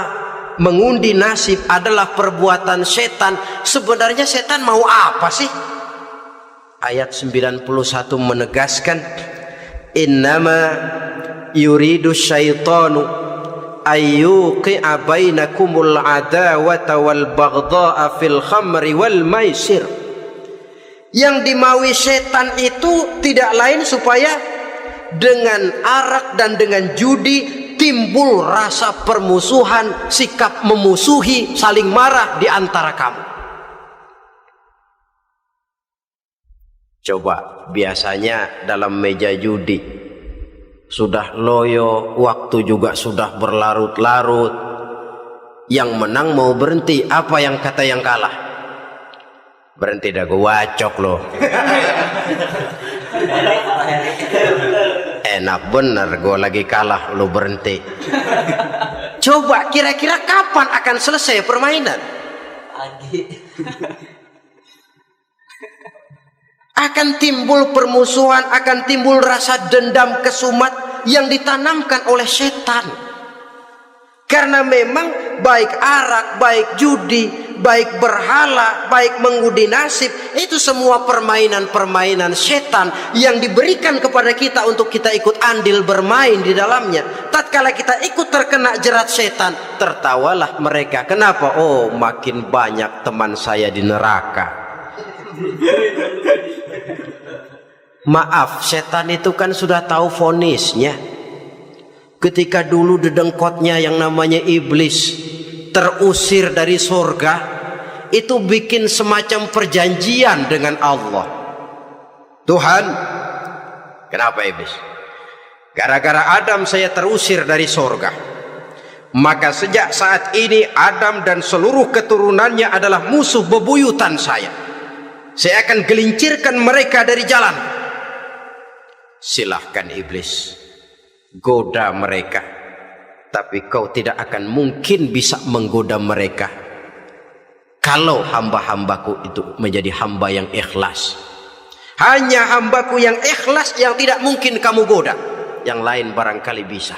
mengundi nasib adalah perbuatan setan, sebenarnya setan mau apa sih? Ayat 91 menegaskan, innama yuridu syaitanu ayyuqi'a bainakumul adawata wal baghdha'a fil khamri wal maisir. Yang dimaui setan itu tidak lain supaya dengan arak dan dengan judi timbul rasa permusuhan, sikap memusuhi, saling marah di antara kamu. Coba, biasanya dalam meja judi sudah loyo, waktu juga sudah berlarut-larut. Yang menang mau berhenti, apa yang kata yang kalah? Berhenti dah, gue wacok loh. Enak bener, gue lagi kalah, lo berhenti. Coba, kira-kira kapan akan selesai permainan? Akan timbul permusuhan, akan timbul rasa dendam kesumat yang ditanamkan oleh setan. Karena memang baik arak, baik judi, baik berhala, baik mengundi nasib, itu semua permainan-permainan setan yang diberikan kepada kita untuk kita ikut andil bermain di dalamnya. Tatkala kita ikut terkena jerat setan, tertawalah mereka. Kenapa? Oh, makin banyak teman saya di neraka. Maaf, setan itu kan sudah tahu vonisnya. Ketika dulu dedengkotnya yang namanya iblis terusir dari surga, itu bikin semacam perjanjian dengan Allah. Tuhan, kenapa iblis? Gara-gara Adam saya terusir dari sorga. Maka sejak saat ini Adam dan seluruh keturunannya adalah musuh bebuyutan saya. Saya akan gelincirkan mereka dari jalan. Silahkan iblis, goda mereka, tapi kau tidak akan mungkin bisa menggoda mereka kalau hamba-hambaku itu menjadi hamba yang ikhlas. Hanya hambaku yang ikhlas yang tidak mungkin kamu goda. Yang lain barangkali bisa.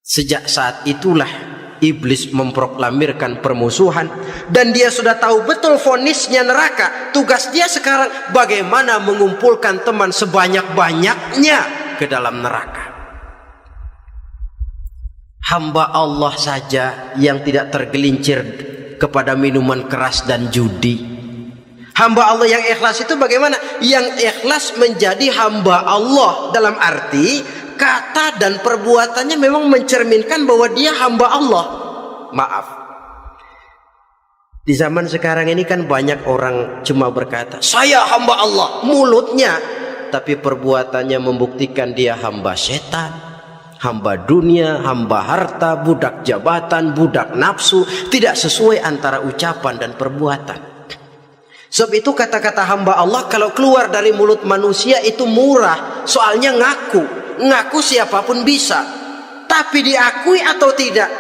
Sejak saat itulah iblis memproklamirkan permusuhan, dan dia sudah tahu betul vonisnya neraka. Tugas dia sekarang bagaimana mengumpulkan teman sebanyak-banyaknya ke dalam neraka. Hamba Allah saja yang tidak tergelincir kepada minuman keras dan judi. Hamba Allah yang ikhlas itu bagaimana? Yang ikhlas menjadi hamba Allah dalam arti kata dan perbuatannya memang mencerminkan bahwa dia hamba Allah. Maaf, di zaman sekarang ini kan banyak orang cuma berkata saya hamba Allah mulutnya, tapi perbuatannya membuktikan dia hamba setan, hamba dunia, hamba harta, budak jabatan, budak nafsu. Tidak sesuai antara ucapan dan perbuatan. Sebab itu kata-kata hamba Allah kalau keluar dari mulut manusia itu murah. Soalnya ngaku siapapun bisa. Tapi diakui atau tidak,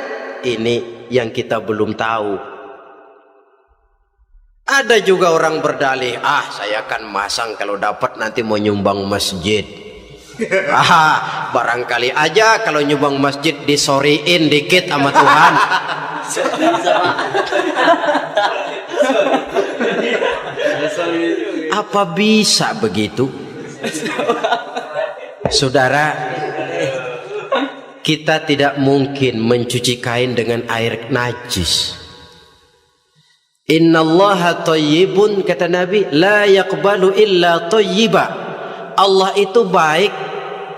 ini yang kita belum tahu. Ada juga orang berdalih, saya akan masang kalau dapat nanti mau nyumbang masjid. Barangkali aja kalau nyumbang masjid disoriin dikit sama Tuhan. Apa bisa begitu? Saudara, kita tidak mungkin mencuci kain dengan air najis. Innallaha thayyibun, kata Nabi, la yaqbalu illa thayyiba. Allah itu baik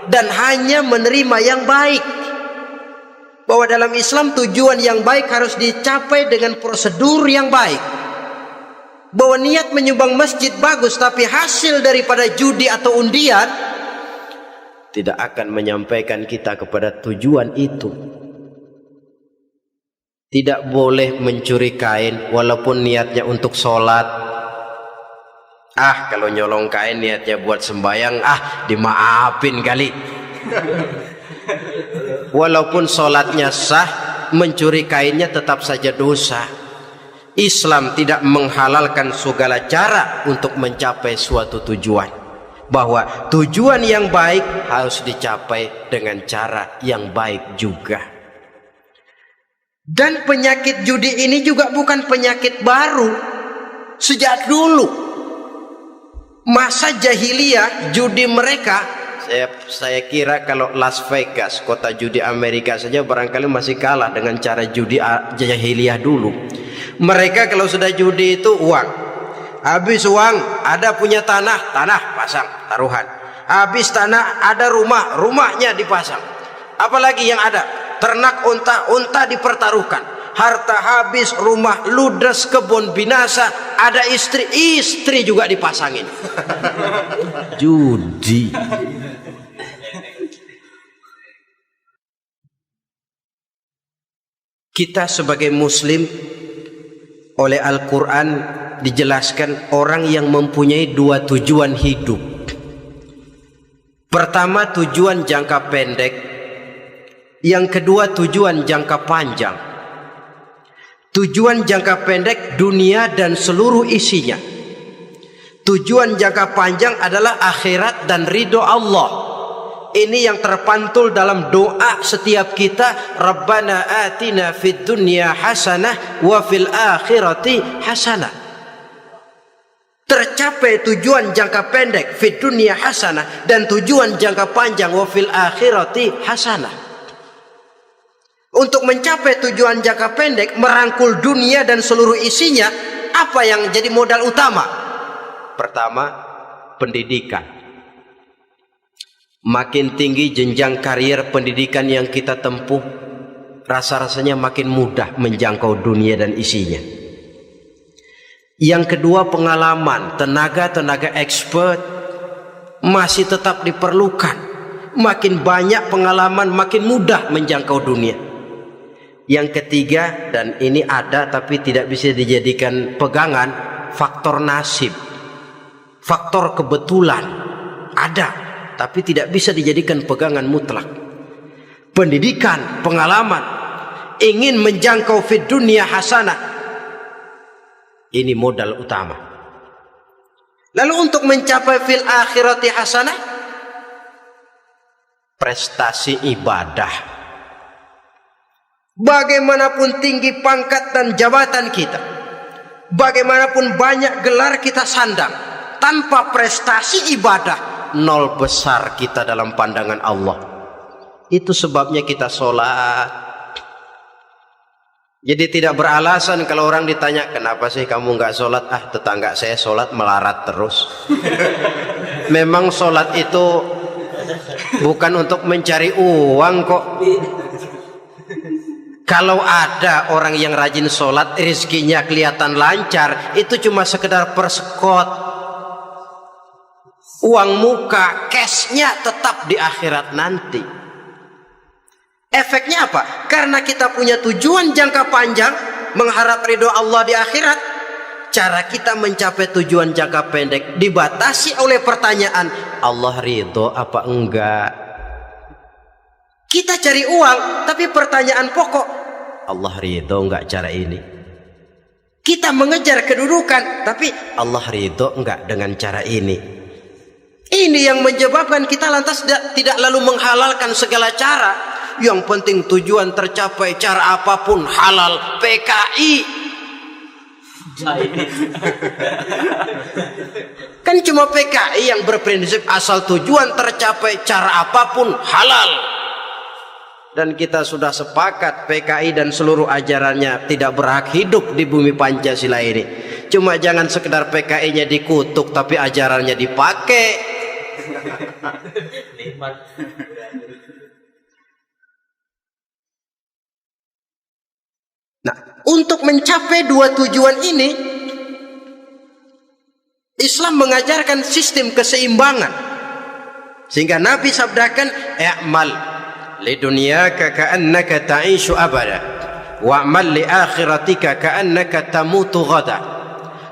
dan hanya menerima yang baik. Bahwa dalam Islam tujuan yang baik harus dicapai dengan prosedur yang baik. Bahwa niat menyumbang masjid bagus, tapi hasil daripada judi atau undian tidak akan menyampaikan kita kepada tujuan itu. Tidak boleh mencuri kain walaupun niatnya untuk sholat. Kalau nyolong kain niatnya buat sembayang, dimaafin kali. Walaupun sholatnya sah, mencuri kainnya tetap saja dosa. Islam tidak menghalalkan segala cara untuk mencapai suatu tujuan. Bahwa tujuan yang baik harus dicapai dengan cara yang baik juga. Dan penyakit judi ini juga bukan penyakit baru. Sejak dulu masa jahiliyah judi mereka, saya kira kalau Las Vegas, kota judi Amerika saja barangkali masih kalah dengan cara judi jahiliyah dulu. Mereka kalau sudah judi itu uang. Habis uang ada punya tanah pasang taruhan. Habis tanah ada rumah, rumahnya dipasang. Apalagi yang ada? Ternak unta dipertaruhkan. Harta habis, rumah ludes, kebun binasa, ada istri juga dipasangin. Judi. Kita sebagai muslim oleh Al-Quran dijelaskan orang yang mempunyai dua tujuan hidup. Pertama tujuan jangka pendek, yang kedua tujuan jangka panjang. Tujuan jangka pendek dunia dan seluruh isinya. Tujuan jangka panjang adalah akhirat dan ridho Allah. Ini yang terpantul dalam doa setiap kita. Rabbana atina fid dunya hasanah wa fil akhirati hasanah. Tercapai tujuan jangka pendek fid dunya hasanah, dan tujuan jangka panjang wa fil akhirati hasanah. Untuk mencapai tujuan jangka pendek, merangkul dunia dan seluruh isinya, apa yang jadi modal utama? Pertama, pendidikan. Makin tinggi jenjang karier pendidikan yang kita tempuh, rasa-rasanya makin mudah menjangkau dunia dan isinya. Yang kedua, pengalaman, tenaga expert masih tetap diperlukan. Makin banyak pengalaman, makin mudah menjangkau dunia. Yang ketiga, dan ini ada tapi tidak bisa dijadikan pegangan, faktor nasib, faktor kebetulan ada tapi tidak bisa dijadikan pegangan mutlak. Pendidikan, pengalaman, ingin menjangkau fid dunia hasanah, ini modal utama. Lalu untuk mencapai fil akhirati hasanah, prestasi ibadah. Bagaimanapun tinggi pangkat dan jabatan kita, bagaimanapun banyak gelar kita sandang, tanpa prestasi ibadah, nol besar kita dalam pandangan Allah. Itu sebabnya kita sholat. Jadi tidak beralasan kalau orang ditanya, kenapa sih kamu nggak sholat? Ah, tetangga saya sholat melarat terus. Memang sholat itu bukan untuk mencari uang kok. Kalau ada orang yang rajin sholat, rezekinya kelihatan lancar, itu cuma sekedar persekot. Uang muka, cashnya tetap di akhirat nanti. Efeknya apa? Karena kita punya tujuan jangka panjang, mengharap ridho Allah di akhirat. Cara kita mencapai tujuan jangka pendek dibatasi oleh pertanyaan, Allah ridho apa enggak? Kita cari uang, tapi pertanyaan pokok, Allah ridho enggak cara ini? Kita mengejar kedudukan, tapi Allah ridho enggak dengan cara ini? Ini yang menyebabkan kita lantas tidak lalu menghalalkan segala cara. Yang penting tujuan tercapai, cara apapun halal. PKI kan cuma PKI yang berprinsip asal tujuan tercapai, cara apapun halal. Dan kita sudah sepakat PKI dan seluruh ajarannya tidak berhak hidup di bumi Pancasila ini. Cuma jangan sekedar PKI-nya dikutuk tapi ajarannya dipakai. Nah, untuk mencapai dua tujuan ini, Islam mengajarkan sistem keseimbangan. Sehingga Nabi sabdakan, "I'mal lidunyaka ka'annaka ta'ishu abada, wa'mal li akhiratika ka'annaka tamutu ghada."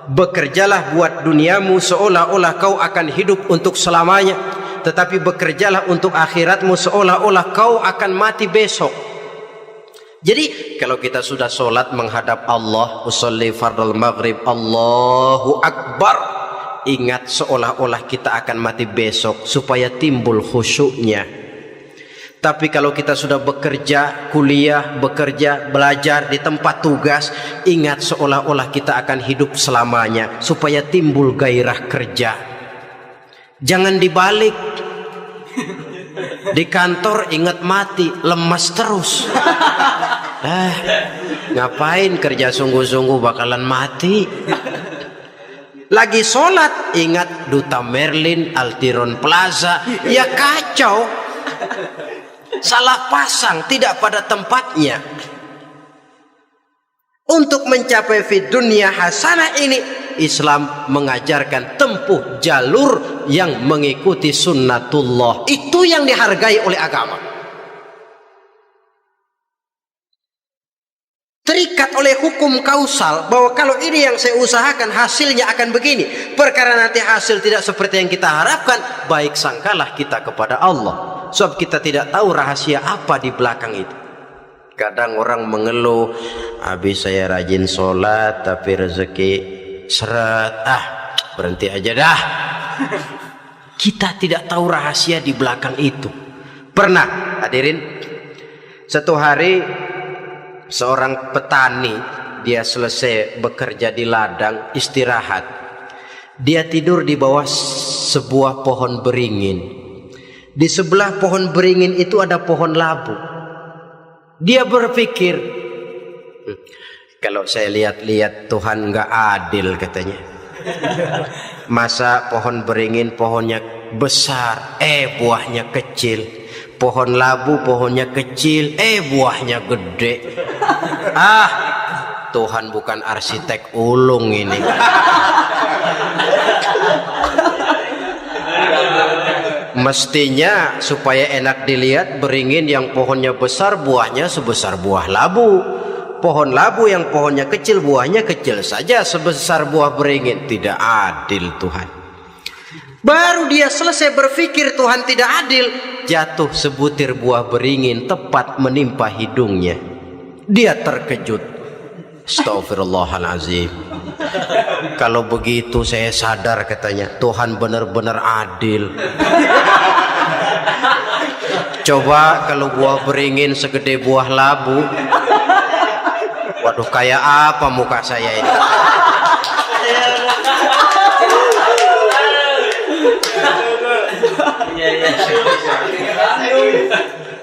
Bekerjalah buat duniamu seolah-olah kau akan hidup untuk selamanya, tetapi bekerjalah untuk akhiratmu seolah-olah kau akan mati besok. Jadi kalau kita sudah sholat menghadap Allah, usolli fardal maghrib, Allahu Akbar, ingat seolah-olah kita akan mati besok supaya timbul khusyuknya. Tapi kalau kita sudah bekerja, kuliah, bekerja, belajar di tempat tugas, ingat seolah-olah kita akan hidup selamanya supaya timbul gairah kerja. Jangan dibalik. Di kantor ingat mati, lemas terus. Ngapain kerja sungguh-sungguh bakalan mati. Lagi sholat ingat Duta Merlin, Altiron Plaza, ya kacau. Salah pasang, tidak pada tempatnya. Untuk mencapai fid dunya hasanah ini, Islam mengajarkan tempuh jalur yang mengikuti sunnatullah. Itu yang dihargai oleh agama. Terikat oleh hukum kausal bahwa kalau ini yang saya usahakan hasilnya akan begini. Perkara nanti hasil tidak seperti yang kita harapkan, baik sangkalah kita kepada Allah. Sebab kita tidak tahu rahasia apa di belakang itu. Kadang orang mengeluh, habis saya rajin sholat tapi rezeki seret, berhenti aja dah. Kita tidak tahu rahasia di belakang itu. Pernah hadirin, satu hari seorang petani, dia selesai bekerja di ladang, istirahat. Dia tidur di bawah sebuah pohon beringin. Di sebelah pohon beringin itu ada pohon labu. Dia berpikir, kalau saya lihat-lihat Tuhan nggak adil katanya. Masa pohon beringin pohonnya besar, buahnya kecil. Pohon labu pohonnya kecil, buahnya gede. Tuhan bukan arsitek ulung ini. Mestinya supaya enak dilihat, beringin yang pohonnya besar buahnya sebesar buah labu. Pohon labu yang pohonnya kecil buahnya kecil saja sebesar buah beringin. Tidak adil Tuhan. Baru dia selesai berpikir Tuhan tidak adil, jatuh sebutir buah beringin tepat menimpa hidungnya. Dia terkejut. Astagfirullahalazim. Kalau begitu saya sadar, katanya, Tuhan benar-benar adil. Coba kalau buah beringin segede buah labu. Waduh, kayak apa muka saya ini?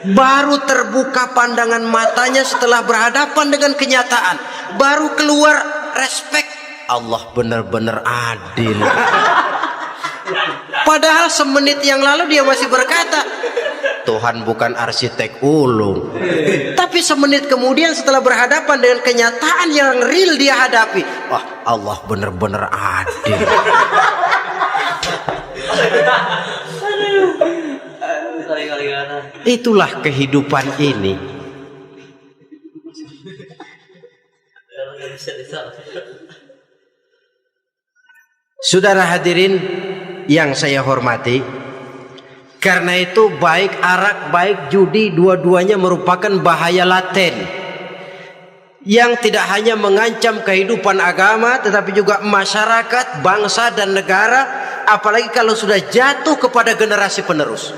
Baru terbuka pandangan matanya setelah berhadapan dengan kenyataan. Baru keluar respek. Allah benar-benar adil. Padahal semenit yang lalu dia masih berkata, Tuhan bukan arsitek ulung. Tapi semenit kemudian setelah berhadapan dengan kenyataan yang real dia hadapi, wah, Allah benar-benar adil. Itulah kehidupan ini. Saudara hadirin yang saya hormati, karena itu baik arak baik judi dua-duanya merupakan bahaya laten yang tidak hanya mengancam kehidupan agama tetapi juga masyarakat, bangsa dan negara, apalagi kalau sudah jatuh kepada generasi penerus.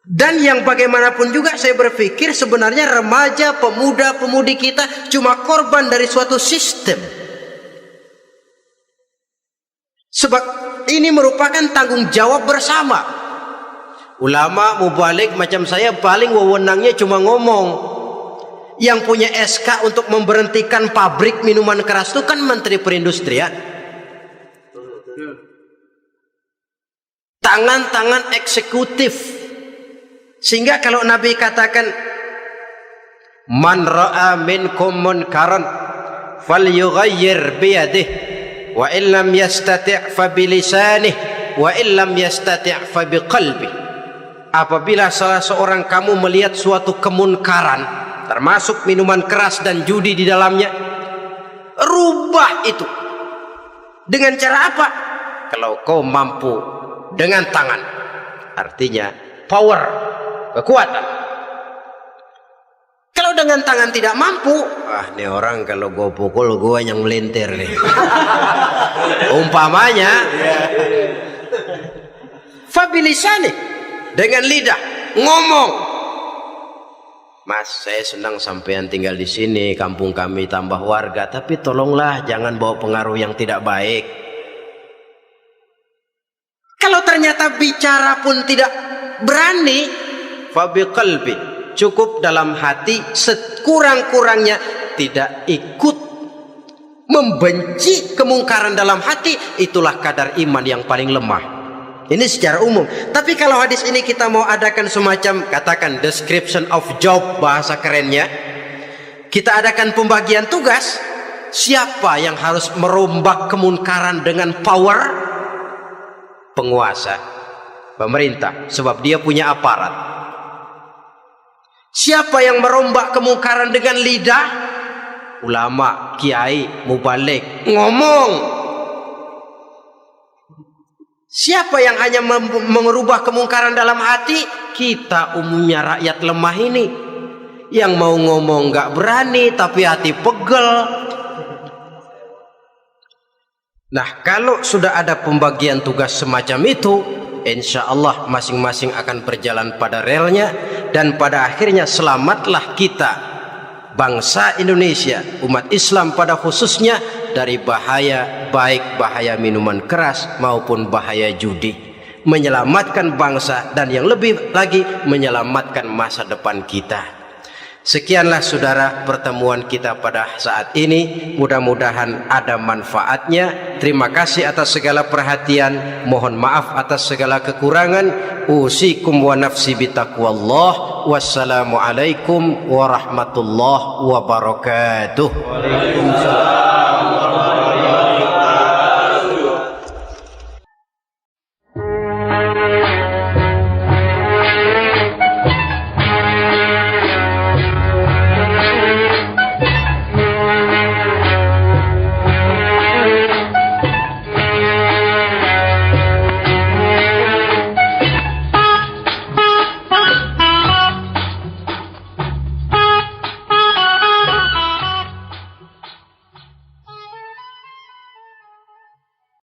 Dan yang bagaimanapun juga saya berpikir sebenarnya remaja, pemuda, pemudi kita cuma korban dari suatu sistem. Sebab ini merupakan tanggung jawab bersama. Ulama mubalik macam saya paling wewenangnya cuma ngomong. Yang punya SK untuk memberhentikan pabrik minuman keras itu kan Menteri Perindustrian. Tangan-tangan eksekutif. Sehingga kalau Nabi katakan, man ra'a minkum munkaran falyughayyir biyadihi wa illam yastati' fa bilisanihi wa illam yastati' fa biqalbihi. Apabila salah seorang kamu melihat suatu kemunkaran, termasuk minuman keras dan judi di dalamnya, rubah itu. Dengan cara apa? Kalau kau mampu dengan tangan, artinya power, kekuatan. Kalau dengan tangan tidak mampu, ini orang kalau gue pukul gue yang melintir nih. Umpamanya, fabilisani, dengan lidah ngomong. Mas, saya senang sampean tinggal di sini, kampung kami tambah warga, tapi tolonglah jangan bawa pengaruh yang tidak baik. Kalau ternyata bicara pun tidak berani, fabiqalbi, cukup dalam hati, sekurang-kurangnya tidak ikut membenci kemungkaran dalam hati. Itulah kadar iman yang paling lemah. Ini secara umum. Tapi kalau hadis ini kita mau adakan semacam, katakan description of job, bahasa kerennya, kita adakan pembagian tugas. Siapa yang harus merombak kemungkaran dengan power? Penguasa, pemerintah, sebab dia punya aparat. Siapa yang merombak kemungkaran dengan lidah? Ulama, kiai, mubalik, ngomong. Siapa yang hanya merubah kemungkaran dalam hati? Kita umumnya rakyat lemah ini, yang mau ngomong gak berani tapi hati pegel. Nah, kalau sudah ada pembagian tugas semacam itu, insya Allah masing-masing akan berjalan pada relnya, dan pada akhirnya selamatlah kita, bangsa Indonesia, umat Islam pada khususnya, dari bahaya, baik bahaya minuman keras maupun bahaya judi. Menyelamatkan bangsa dan yang lebih lagi menyelamatkan masa depan kita. Sekianlah saudara pertemuan kita pada saat ini. Mudah-mudahan ada manfaatnya. Terima kasih atas segala perhatian. Mohon maaf atas segala kekurangan. Usikum wa nafsi bitaqwallah. Wassalamualaikum warahmatullahi wabarakatuh. Waalaikumsalam.